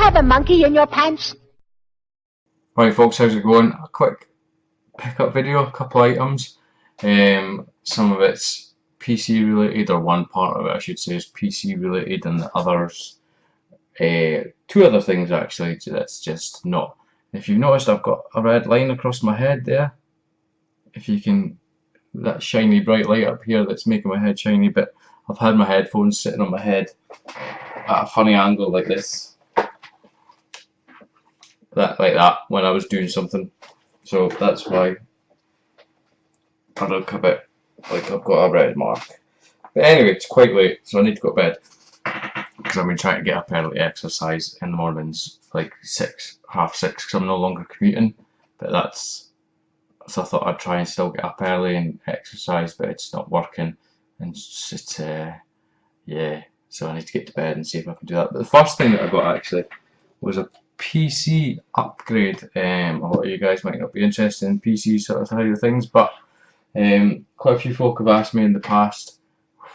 have a monkey in your pants? Right folks, how's it going? A quick pickup video, a couple items. Some of it's PC related, or one part of it I should say is PC related, and the others, two other things actually that's just not. If you've noticed, I've got a red line across my head there. If you can, that shiny bright light up here that's making my head shiny, but I've had my headphones sitting on my head at a funny angle like this. Like that when I was doing something, so that's why I look a bit like I've got a red mark. But anyway, it's quite late, so I need to go to bed because I've been trying to get up early, exercise in the mornings, like 6, half 6, because I'm no longer commuting. But so I thought I'd try and still get up early and exercise, but it's not working, and yeah. So I need to get to bed and see if I can do that. But the first thing that I got actually was a PC upgrade. A lot of you guys might not be interested in PC sort of side of things, but quite a few folk have asked me in the past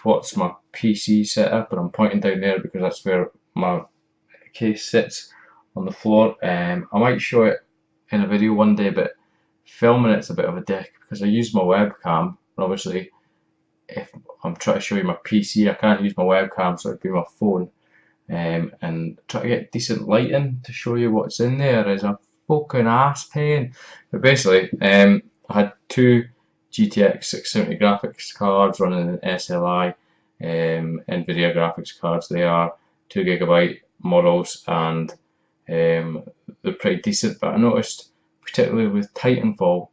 what's my PC setup, and I'm pointing down there because that's where my case sits on the floor. I might show it in a video one day, but filming it's a bit of a dick because I use my webcam, and obviously if I'm trying to show you my PC I can't use my webcam, so it'd be my phone. And try to get decent lighting to show you what's in there is a fucking ass pain. But basically, I had two GTX 670 graphics cards running an SLI, NVIDIA graphics cards. They are 2GB models, and they're pretty decent. But I noticed, particularly with Titanfall,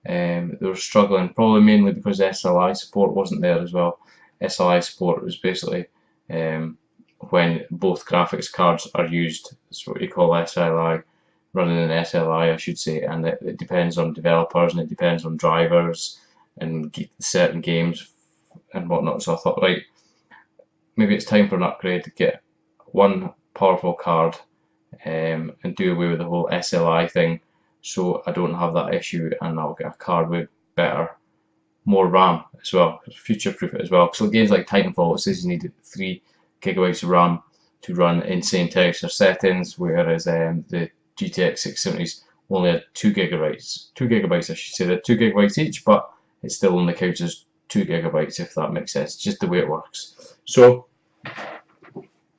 they were struggling, probably mainly because SLI support wasn't there as well. SLI support was basically when both graphics cards are used. It's what you call SLI, running an SLI I should say, and it depends on developers and it depends on drivers and certain games and whatnot. So I thought, right, maybe it's time for an upgrade to get one powerful card and do away with the whole SLI thing, so I don't have that issue, and I'll get a card with better, more RAM as well, future proof it as well. So games like Titanfall, it says you need 3GB of RAM to run insane texture settings, whereas the GTX 670s only had 2GB I should say. They're 2GB each, but it still only counts as 2GB, if that makes sense, just the way it works. So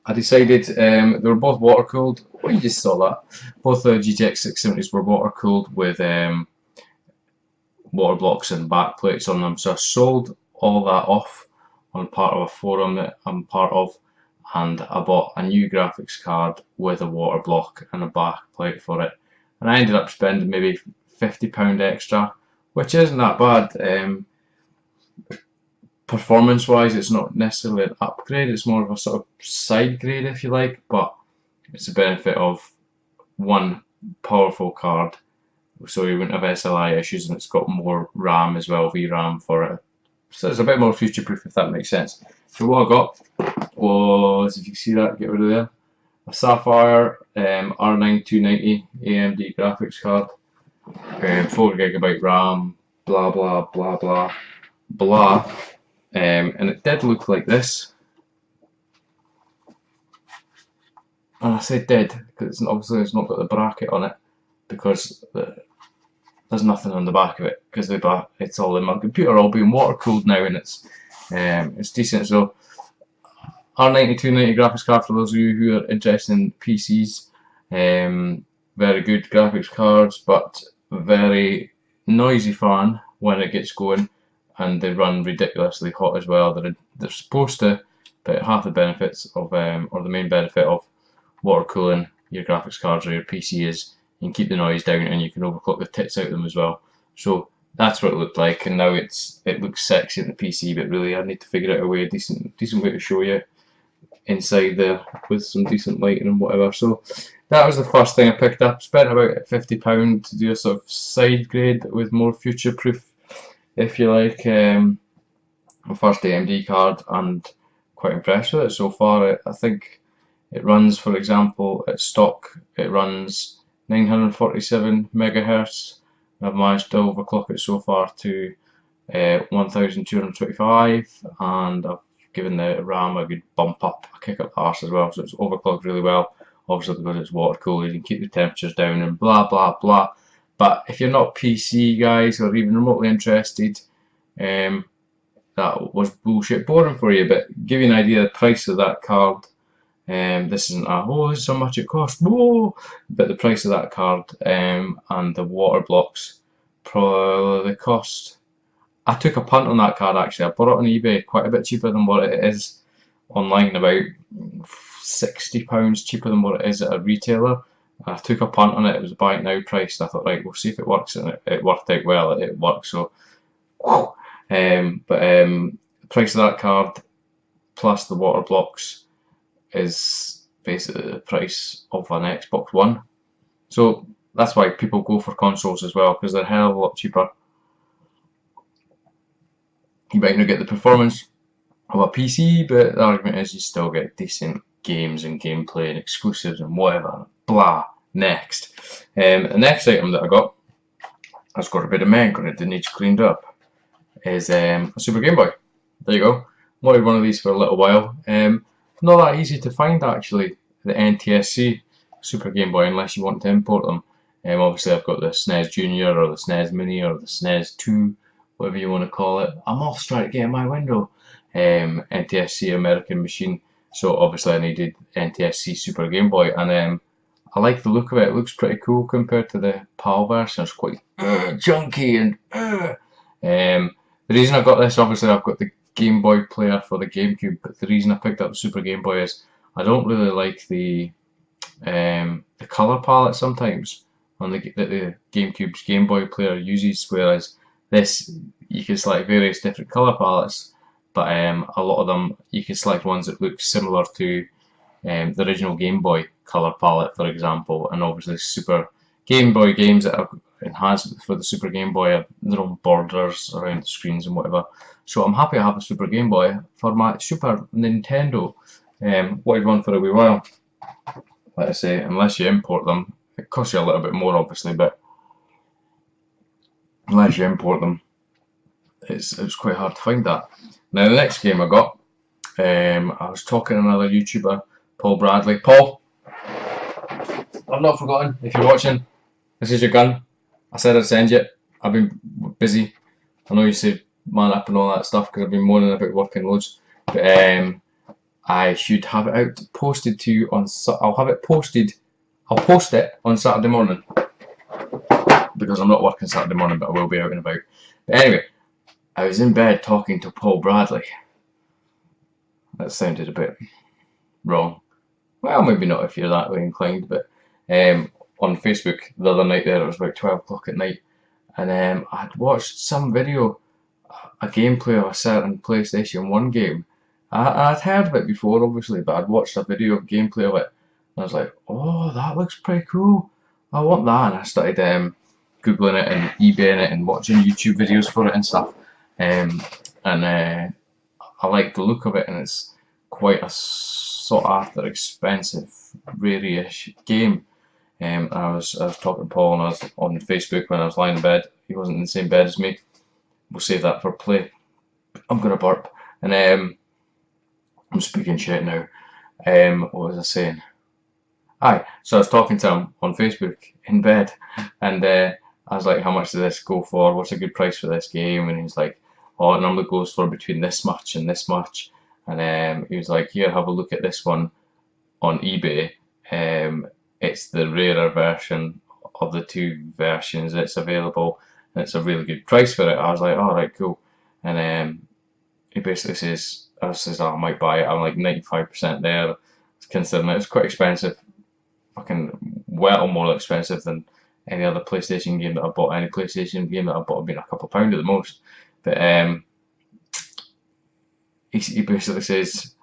I decided, they were both water cooled. Oh, you just saw that. Both the GTX 670s were water cooled with water blocks and back plates on them. So I sold all that off on part of a forum that I'm part of, and I bought a new graphics card with a water block and a back plate for it, and I ended up spending maybe £50 extra, which isn't that bad. Performance wise, it's not necessarily an upgrade, it's more of a sort of side grade if you like, but it's a benefit of one powerful card, so you wouldn't have SLI issues, and it's got more RAM as well, VRAM for it. So it's a bit more future proof, if that makes sense. So what I got was, if you can see that, get rid of there, a Sapphire R9 290 AMD graphics card, 4GB RAM, blah blah blah blah blah, and it did look like this. And I say did because obviously it's not got the bracket on it, because there's nothing on the back of it, because it's all in my computer, all being water cooled now, and it's decent. So R9 290 graphics card, for those of you who are interested in PCs, very good graphics cards, but very noisy fan when it gets going, and they run ridiculously hot as well. They're supposed to, but half the benefits of or the main benefit of water cooling your graphics cards or your PC is you can keep the noise down, and you can overclock the tits out of them as well. So that's what it looked like, and now it looks sexy in the PC, but really I need to figure out a way, a decent way to show you inside there with some decent lighting and whatever. So that was the first thing I picked up. Spent about £50 to do a sort of side grade with more future proof, if you like, my first AMD card, and quite impressed with it so far. I think it runs, for example, at stock it runs 947 megahertz. I've managed to overclock it so far to 1225, and I've given the RAM a good bump up, a kick up the arse as well, so it's overclocked really well. obviously because it's water cooled, you can keep the temperatures down and blah blah blah. But if you're not PC guys or even remotely interested, that was bullshit boring for you. But give you an idea of the price of that card. This isn't a, oh, this is how much it costs, whoa, but the price of that card and the water blocks, probably the cost. I took a punt on that card actually. I bought it on eBay quite a bit cheaper than what it is online, about £60 cheaper than what it is at a retailer. I took a punt on it. It was buy it now price. I thought, right, we'll see if it works, and it worked out well. It worked, so. But the price of that card plus the water blocks is basically the price of an Xbox One. So that's why people go for consoles as well, because they're a hell of a lot cheaper. You might not get the performance of a PC, but the argument is you still get decent games and gameplay and exclusives and whatever. Blah. Next. The next item that I got has got a bit of mech on it that needs cleaned up. Is a Super Game Boy. There you go. Wanted one of these for a little while. Not that easy to find actually, the NTSC Super Game Boy, unless you want to import them. Obviously I've got the SNES Junior or the SNES Mini or the SNES 2, whatever you want to call it. I'm off trying to get in my window. NTSC American machine, so obviously I needed NTSC Super Game Boy, and I like the look of it. It looks pretty cool compared to the PAL version. It's quite chunky and the reason I got this, obviously I've got the Game Boy player for the GameCube, but the reason I picked up the Super Game Boy is I don't really like the colour palette sometimes on the GameCube's Game Boy player uses, whereas this you can select various different colour palettes, but a lot of them you can select ones that look similar to the original Game Boy colour palette, for example, and obviously Super Game Boy games that are enhanced for the Super Game Boy have their own borders around the screens and whatever. So I'm happy I have a Super Game Boy for my Super Nintendo. Wanted one for a wee while. Like I say, unless you import them, it costs you a little bit more obviously, but unless you import them, it's quite hard to find that. Now the next game I got, I was talking to another YouTuber, Paul Bradley. Paul, I've not forgotten, if you're watching, this is your gun. I said I'd send you. I've been busy. I know you say man up and all that stuff because I've been moaning about working loads. But I should have it out posted to you on. I'll have it posted. I'll post it on Saturday morning because I'm not working Saturday morning, but I will be out and about. But anyway, I was in bed talking to Paul Bradley. That sounded a bit wrong. Well, maybe not if you're that way inclined, but on Facebook the other night there, it was about 12 o'clock at night, and I'd watched some video, a gameplay of a certain PlayStation 1 game. I'd heard of it before obviously, but I'd watched a video of gameplay of it, and I was like, oh, that looks pretty cool, I want that, and I started googling it and eBaying it and watching YouTube videos for it and stuff, and I like the look of it, and it's quite a sought after, expensive, rare-ish game. I was talking to Paul, and I was on Facebook when I was lying in bed. He wasn't in the same bed as me. We'll save that for play. I'm gonna burp, and I'm speaking shit now. What was I saying? Aye, so I was talking to him on Facebook in bed, and I was like, how much does this go for? What's a good price for this game? And he's like, oh, it normally goes for between this much and this much. And he was like, here, have a look at this one on eBay. It's the rarer version of the two versions that's available, and it's a really good price for it. I was like, alright, cool. And he basically says, oh, I might buy it. I'm like 95% there, considering it's quite expensive. Fucking well more expensive than any other PlayStation game that I bought. Any PlayStation game that I bought have been a couple of pound at the most. But he basically says,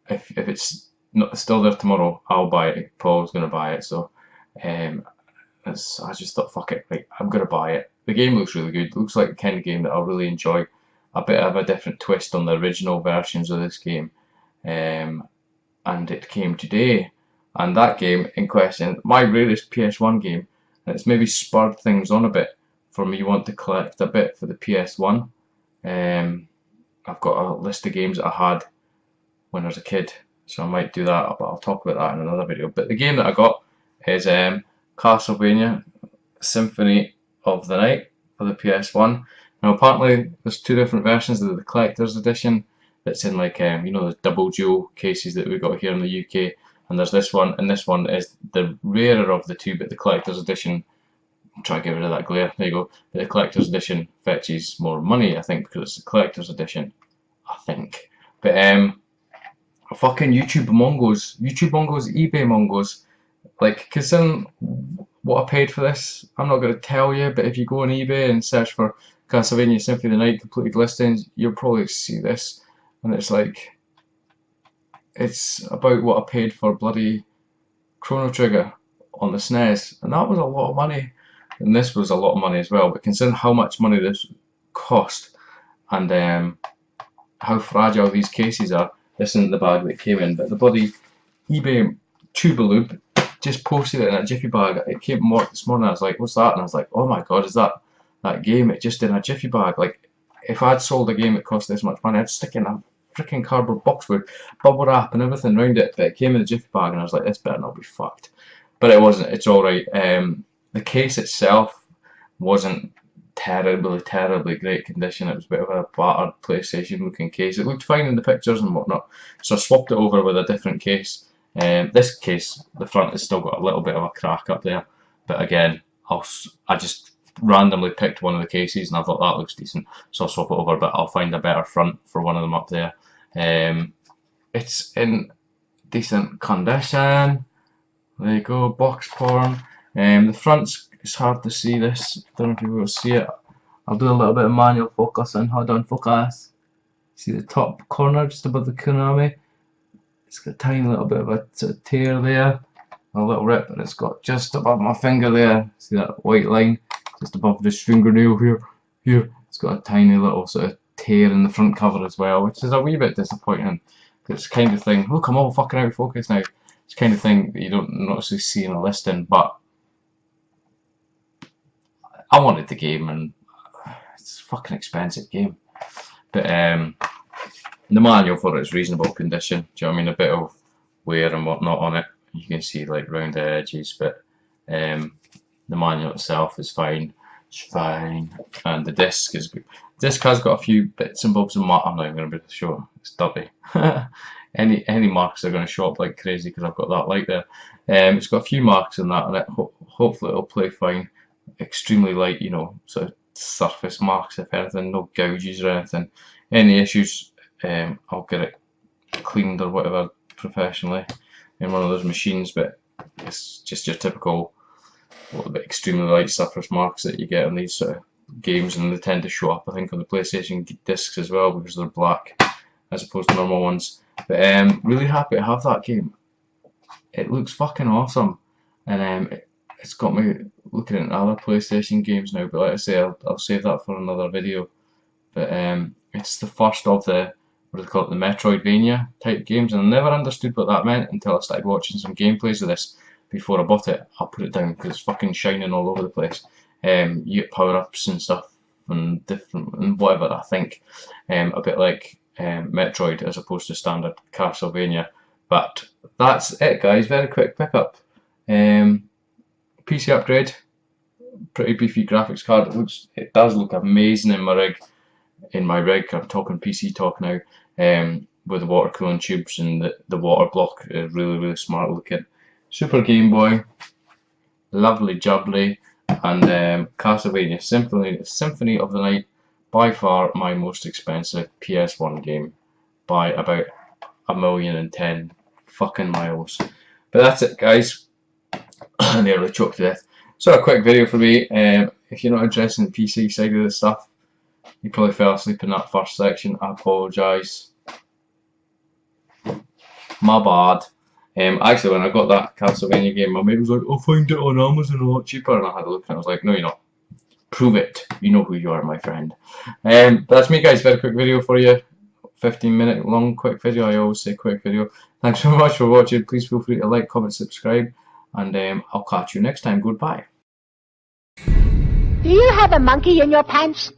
if it's not still there tomorrow, I'll buy it. Paul's gonna buy it. So I just thought, fuck it, like, I'm gonna buy it. The game looks really good. It looks like the kind of game that I'll really enjoy. A bit of a different twist on the original versions of this game, and it came today. And that game in question, my rarest PS1 game, and it's maybe spurred things on a bit for me want to collect a bit for the PS1. I've got a list of games that I had when I was a kid, so I might do that, but I'll talk about that in another video. But the game that I got is Castlevania Symphony of the Night for the PS1. Now apparently there's two different versions. There's the collector's edition that's in like you know, those double dual cases that we got here in the UK, and there's this one, and this one is the rarer of the two, but the collector's edition, I'm trying to get rid of that glare, there you go, but the collector's edition fetches more money, I think, because it's the collector's edition, I think. But fucking YouTube Mongos, eBay Mongos, like, considering what I paid for this, I'm not going to tell you, but if you go on eBay and search for Castlevania Symphony of the Night completed listings, you'll probably see this, and it's like, it's about what I paid for bloody Chrono Trigger on the SNES, and that was a lot of money, and this was a lot of money as well, but considering how much money this cost, and how fragile these cases are, this isn't the bag that it came in, but the bloody eBay Tubaloop just posted it in a jiffy bag. It came from work this morning, I was like, what's that? And I was like, oh my god, is that game? It just in a jiffy bag. Like, if I'd sold a game that cost this much money, I'd stick it in a freaking cardboard box with bubble wrap and everything around it, but it came in a jiffy bag, and I was like, this better not be fucked. But it wasn't, it's alright. The case itself wasn't terribly great condition. It was a bit of a battered PlayStation looking case. It looked fine in the pictures and whatnot, so I swapped it over with a different case. This case, the front has still got a little bit of a crack up there, but again, I just randomly picked one of the cases and I thought that looks decent, so I'll swap it over, but I'll find a better front for one of them up there. It's in decent condition. There you go, box porn. The front's, it's hard to see this, don't know if you will see it. I'll do a little bit of manual focusing. Hold on, focus. See the top corner just above the Konami? It's got a tiny little bit of a sort of tear there, a little rip, and it's got just above my finger there. See that white line just above this fingernail here. It's got a tiny little sort of tear in the front cover as well, which is a wee bit disappointing. It's the kind of thing, look, I'm all fucking out of focus now. It's the kind of thing that you don't actually see in a listing, but I wanted the game, and it's a fucking expensive game. But the manual for it is reasonable condition. Do you know what I mean? A bit of wear and whatnot on it. You can see like round the edges, but the manual itself is fine. It's fine, and the disc is good. The disc has got a few bits and bobs and marks. I'm not even going to be able to show it. It's dirty. any marks are going to show up like crazy because I've got that light there. It's got a few marks in that, and hopefully it'll play fine. Extremely light, you know, sort of surface marks if anything, no gouges or anything. Any issues, I'll get it cleaned or whatever professionally in one of those machines, but it's just your typical little bit extremely light surface marks that you get on these sort of games, and they tend to show up, I think, on the PlayStation discs as well because they're black as opposed to normal ones. But really happy to have that game. It looks fucking awesome, and it's got me looking at other PlayStation games now, but like I say, I'll save that for another video. But it's the first of the, what do they call it, the Metroidvania type games, and I never understood what that meant until I started watching some gameplays of this before I bought it. I'll put it down because it's fucking shining all over the place. You get power-ups and stuff and different and whatever, I think. A bit like Metroid as opposed to standard Castlevania. But that's it, guys. Very quick pickup. PC upgrade, pretty beefy graphics card. It does look amazing in my rig. I'm talking PC talk now. With the water cooling tubes and the water block is really smart looking. Super Game Boy, lovely jubbly, and Castlevania Symphony of the Night, by far my most expensive PS1 game by about 1,010,000 fucking miles. But that's it, guys. I nearly choked to death. So a quick video for me. If you're not interested in the PC side of this stuff, you probably fell asleep in that first section. I apologise. My bad. Actually, when I got that Castlevania game, my mate was like, "I'll find it on Amazon a lot cheaper," and I had a look and I was like, "No, you're not. Prove it. You know who you are, my friend." That's me, guys. Very quick video for you. 15-minute long quick video. I always say quick video. Thanks so much for watching. Please feel free to like, comment, subscribe, and I'll catch you next time. Goodbye. Do you have a monkey in your pants?